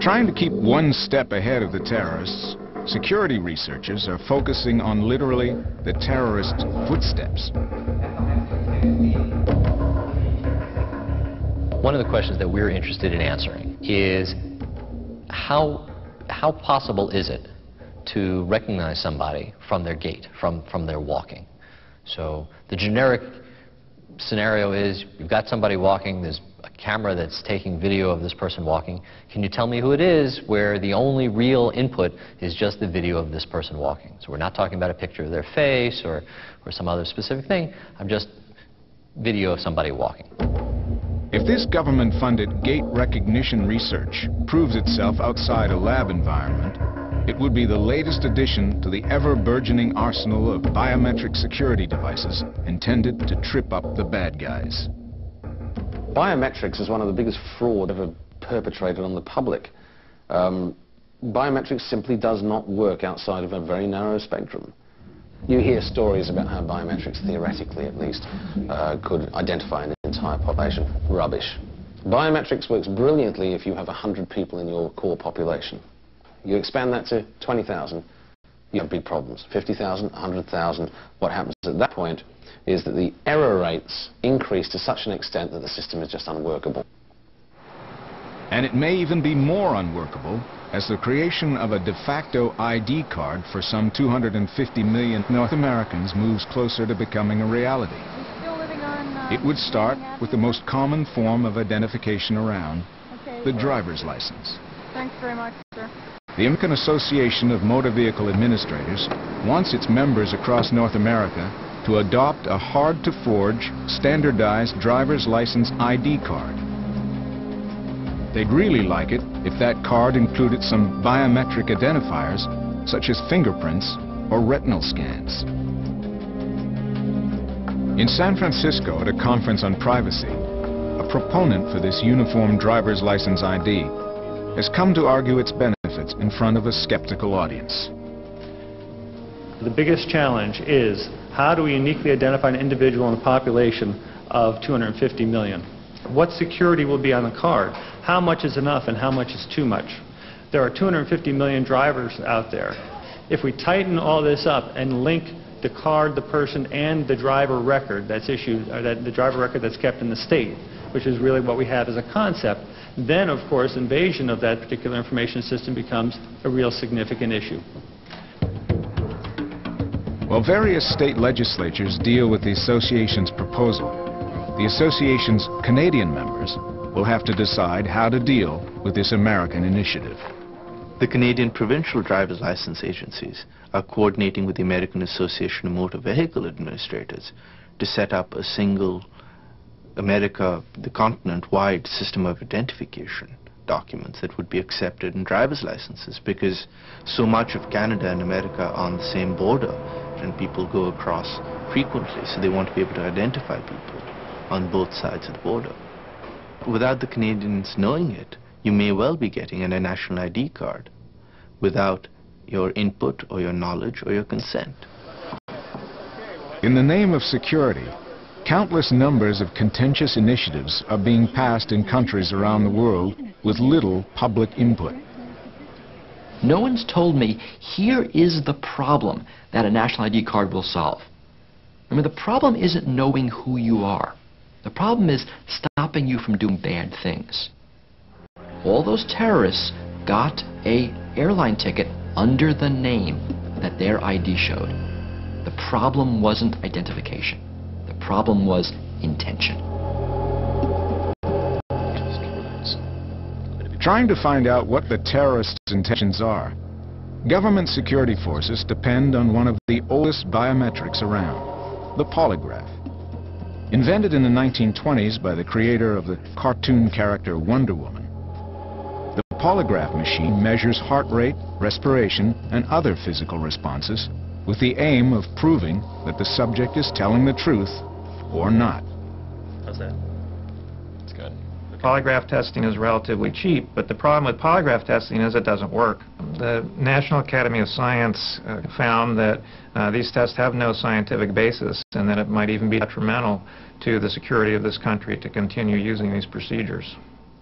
Trying to keep one step ahead of the terrorists, security researchers are focusing on literally the terrorist footsteps. One of the questions that we're interested in answering is how possible is it to recognize somebody from their gait, from their walking? So the generic scenario is you've got somebody walking, there's a camera that's taking video of this person walking. Can you tell me who it is, where the only real input is just the video of this person walking? So we're not talking about a picture of their face or some other specific thing. I'm just video of somebody walking. If this government-funded gait recognition research proves itself outside a lab environment, it would be the latest addition to the ever-burgeoning arsenal of biometric security devices intended to trip up the bad guys. Biometrics is one of the biggest fraud ever perpetrated on the public. Biometrics simply does not work outside of a very narrow spectrum. You hear stories about how biometrics, theoretically at least, could identify an entire population. Rubbish. Biometrics works brilliantly if you have 100 people in your core population. You expand that to 20,000, you have big problems. 50,000, 100,000, what happens at that point is that the error rates increase to such an extent that the system is just unworkable. And it may even be more unworkable as the creation of a de facto ID card for some 250 million North Americans moves closer to becoming a reality. It would start with the most common form of identification around, the driver's license. Thanks very much, sir. The American Association of Motor Vehicle Administrators wants its members across North America to adopt a hard-to-forge, standardized driver's license ID card. They'd really like it if that card included some biometric identifiers, such as fingerprints or retinal scans. In San Francisco, at a conference on privacy, a proponent for this uniform driver's license ID has come to argue its benefits in front of a skeptical audience. The biggest challenge is how do we uniquely identify an individual in a population of 250 million? What security will be on the card? How much is enough and how much is too much? There are 250 million drivers out there. If we tighten all this up and link the card, the person, and the driver record that's issued, or the driver record that's kept in the state, which is really what we have as a concept, then, of course, invasion of that particular information system becomes a real significant issue. While various state legislatures deal with the association's proposal, the association's Canadian members will have to decide how to deal with this American initiative. The Canadian provincial driver's license agencies are coordinating with the American Association of Motor Vehicle Administrators to set up a single the continent-wide system of identification documents that would be accepted in driver's licenses, because so much of Canada and America are on the same border and people go across frequently, so they want to be able to identify people on both sides of the border. Without the Canadians knowing it, you may well be getting a national ID card without your input or your knowledge or your consent. In the name of security, countless numbers of contentious initiatives are being passed in countries around the world with little public input. No one's told me, here is the problem that a national ID card will solve. I mean, the problem isn't knowing who you are. The problem is stopping you from doing bad things. All those terrorists got an airline ticket under the name that their ID showed. The problem wasn't identification. The problem was intention. Trying to find out what the terrorists' intentions are, government security forces depend on one of the oldest biometrics around, the polygraph. Invented in the 1920s by the creator of the cartoon character Wonder Woman, the polygraph machine measures heart rate, respiration, and other physical responses with the aim of proving that the subject is telling the truth or not. How's that? That's good. Okay. Polygraph testing is relatively cheap, but the problem with polygraph testing is it doesn't work. The National Academy of Science found that these tests have no scientific basis, and that it might even be detrimental to the security of this country to continue using these procedures.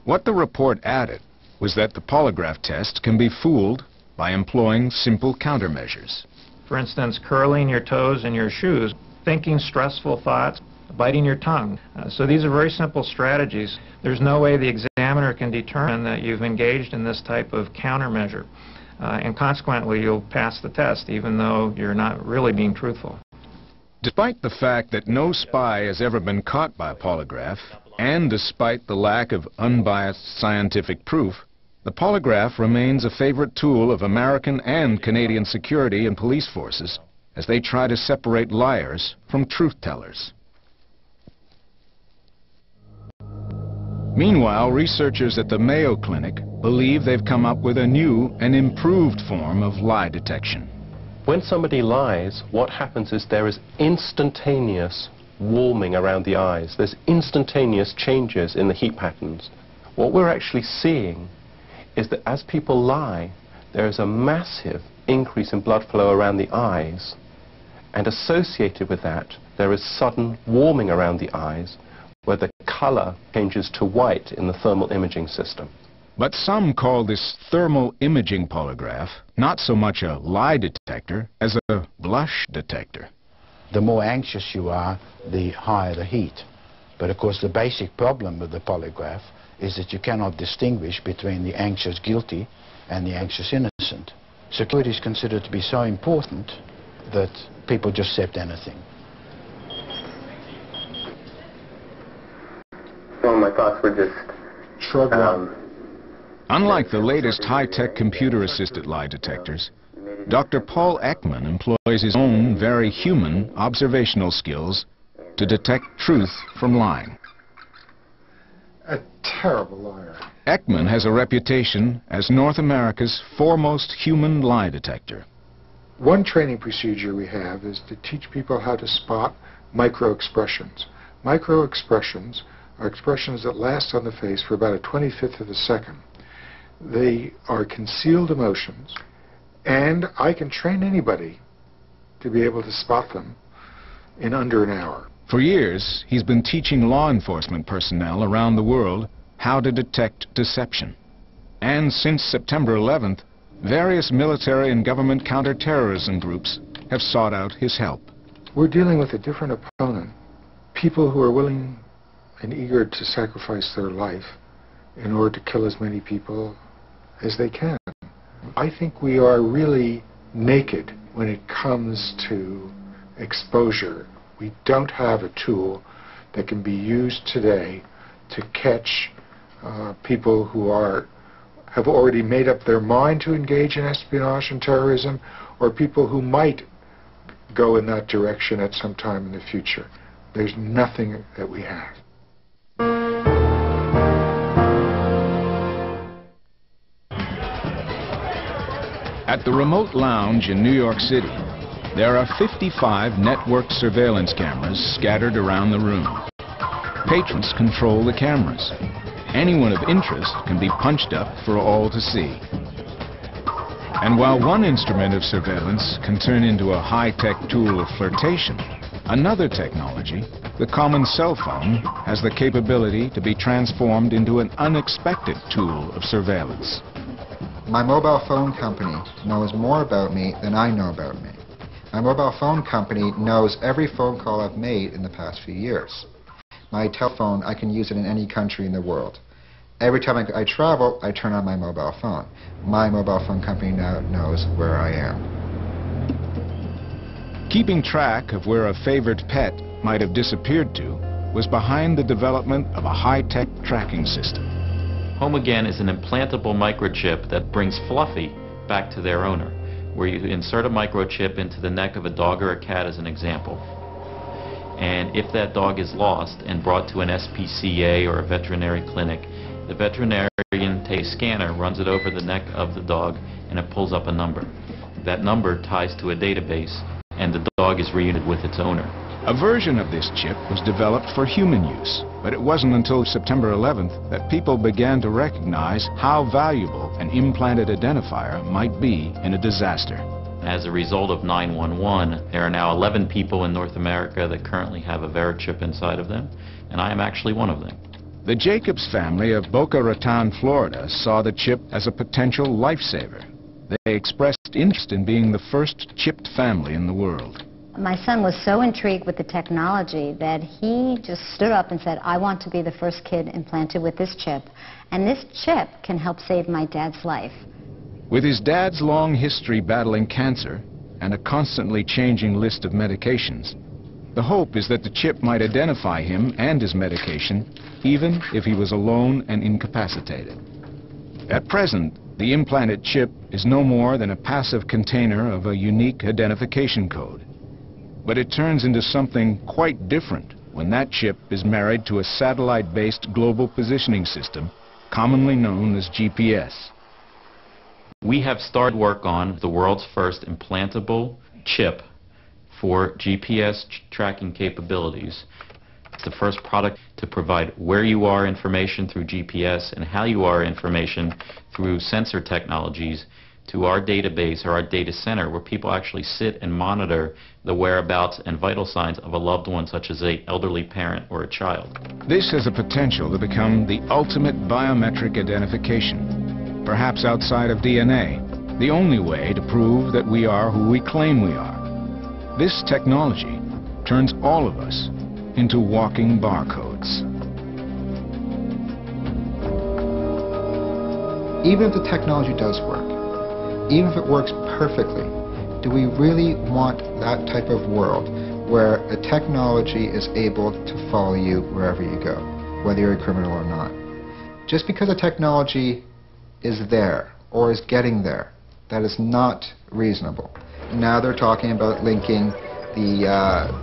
What the report added was that the polygraph test can be fooled by employing simple countermeasures. For instance, curling your toes in your shoes, thinking stressful thoughts, biting your tongue. So these are very simple strategies. There's no way the examiner can determine that you've engaged in this type of countermeasure. And consequently, you'll pass the test, even though you're not really being truthful. Despite the fact that no spy has ever been caught by a polygraph, and despite the lack of unbiased scientific proof, the polygraph remains a favorite tool of American and Canadian security and police forces as they try to separate liars from truth-tellers. Meanwhile, researchers at the Mayo Clinic believe they've come up with a new and improved form of lie detection. When somebody lies, what happens is there is instantaneous warming around the eyes. There's instantaneous changes in the heat patterns. What we're actually seeing is that as people lie, there is a massive increase in blood flow around the eyes, and associated with that, there is sudden warming around the eyes, where the color changes to white in the thermal imaging system. But some call this thermal imaging polygraph not so much a lie detector as a blush detector. The more anxious you are, the higher the heat. But of course the basic problem with the polygraph is that you cannot distinguish between the anxious guilty and the anxious innocent. Security is considered to be so important that people just accept anything. Well, my thoughts were just Unlike the latest high-tech computer-assisted lie detectors, Dr. Paul Ekman employs his own very human observational skills to detect truth from lying. A terrible liar. Ekman has a reputation as North America's foremost human lie detector. One training procedure we have is to teach people how to spot micro-expressions. Micro-expressions are expressions that last on the face for about a 25th of a second. They are concealed emotions, and I can train anybody to be able to spot them in under an hour. For years, he's been teaching law enforcement personnel around the world how to detect deception. And since September 11th, various military and government counterterrorism groups have sought out his help. We're dealing with a different opponent, people who are willing and eager to sacrifice their life in order to kill as many people as they can. I think we are really naked when it comes to exposure. We don't have a tool that can be used today to catch people who have already made up their mind to engage in espionage and terrorism, or people who might go in that direction at some time in the future. There's nothing that we have. At the remote lounge in New York City, there are 55 networked surveillance cameras scattered around the room. Patrons control the cameras. Anyone of interest can be punched up for all to see. And while one instrument of surveillance can turn into a high-tech tool of flirtation, another technology, the common cell phone, has the capability to be transformed into an unexpected tool of surveillance. My mobile phone company knows more about me than I know about me. My mobile phone company knows every phone call I've made in the past few years. My telephone, I can use it in any country in the world. Every time I travel, I turn on my mobile phone. My mobile phone company now knows where I am. Keeping track of where a favorite pet might have disappeared to was behind the development of a high-tech tracking system. Home Again is an implantable microchip that brings Fluffy back to their owner, where you insert a microchip into the neck of a dog or a cat as an example. And if that dog is lost and brought to an SPCA or a veterinary clinic, the veterinarian takes a scanner, runs it over the neck of the dog, and it pulls up a number. That number ties to a database, and the dog is reunited with its owner. A version of this chip was developed for human use, but it wasn't until September 11th that people began to recognize how valuable an implanted identifier might be in a disaster. As a result of 911, there are now 11 people in North America that currently have a Verichip inside of them, and I am actually one of them. The Jacobs family of Boca Raton, Florida, saw the chip as a potential lifesaver. They expressed interest in being the first chipped family in the world. My son was so intrigued with the technology that he just stood up and said, I want to be the first kid implanted with this chip, and this chip can help save my dad's life. With his dad's long history battling cancer and a constantly changing list of medications, the hope is that the chip might identify him and his medication, even if he was alone and incapacitated. At present, the implanted chip is no more than a passive container of a unique identification code. But it turns into something quite different when that chip is married to a satellite-based global positioning system, commonly known as GPS. We have started work on the world's first implantable chip for GPS tracking capabilities. It's the first product to provide where you are information through GPS and how you are information through sensor technologies to our database or our data center, where people actually sit and monitor the whereabouts and vital signs of a loved one, such as an elderly parent or a child. This has a potential to become the ultimate biometric identification, perhaps outside of DNA, the only way to prove that we are who we claim we are. This technology turns all of us into walking barcodes. Even if the technology does work, even if it works perfectly, do we really want that type of world where a technology is able to follow you wherever you go, whether you're a criminal or not? Just because a technology is there or is getting there, that is not reasonable. Now they're talking about linking the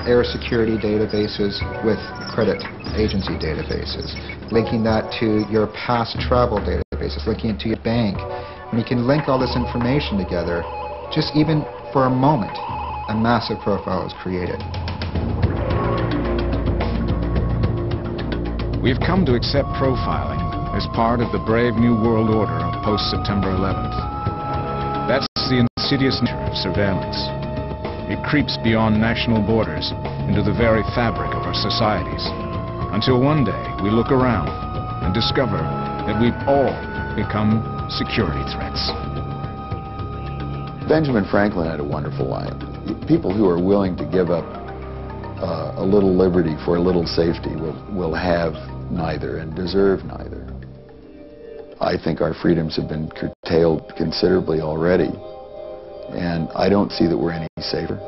air security databases with credit agency databases, linking that to your past travel databases, linking it to your bank. When you can link all this information together, just even for a moment, a massive profile is created. We've come to accept profiling as part of the brave new world order of post-September 11th. That's the insidious nature of surveillance. It creeps beyond national borders into the very fabric of our societies, until one day we look around and discover that we've all become security threats. Benjamin Franklin had a wonderful line. People who are willing to give up a little liberty for a little safety will have neither and deserve neither. I think our freedoms have been curtailed considerably already, and I don't see that we're any safer.